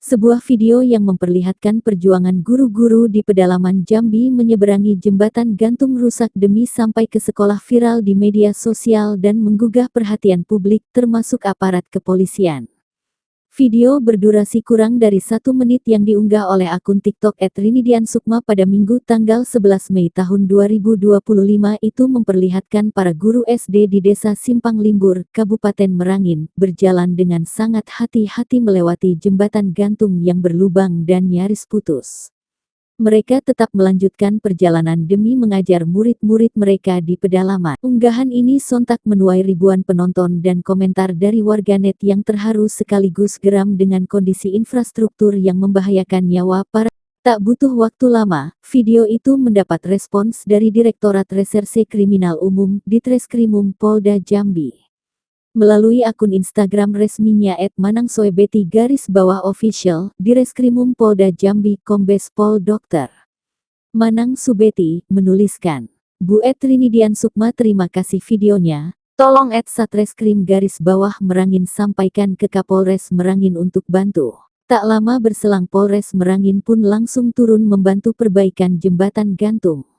Sebuah video yang memperlihatkan perjuangan guru-guru di pedalaman Jambi menyeberangi jembatan gantung rusak demi sampai ke sekolah viral di media sosial dan menggugah perhatian publik termasuk aparat kepolisian. Video berdurasi kurang dari 1 menit yang diunggah oleh akun TikTok @rinidiansukma pada Minggu tanggal 11 Mei tahun 2025 itu memperlihatkan para guru SD di Desa Simpang Limbur, Kabupaten Merangin, berjalan dengan sangat hati-hati melewati jembatan gantung yang berlubang dan nyaris putus. Mereka tetap melanjutkan perjalanan demi mengajar murid-murid mereka di pedalaman. Unggahan ini sontak menuai ribuan penonton dan komentar dari warganet yang terharu sekaligus geram dengan kondisi infrastruktur yang membahayakan nyawa para. Tak butuh waktu lama, video itu mendapat respons dari Direktorat Reserse Kriminal Umum Ditreskrimum Polda Jambi. Melalui akun Instagram resminya @manangsoebeti_official, Direskrimum Polda Jambi Kombes Pol Dr. Manang Subeti, menuliskan, Bu Rinidiansukma terima kasih videonya, tolong @satreskrim_Merangin sampaikan ke Kapolres Merangin untuk bantu. Tak lama berselang Polres Merangin pun langsung turun membantu perbaikan jembatan gantung.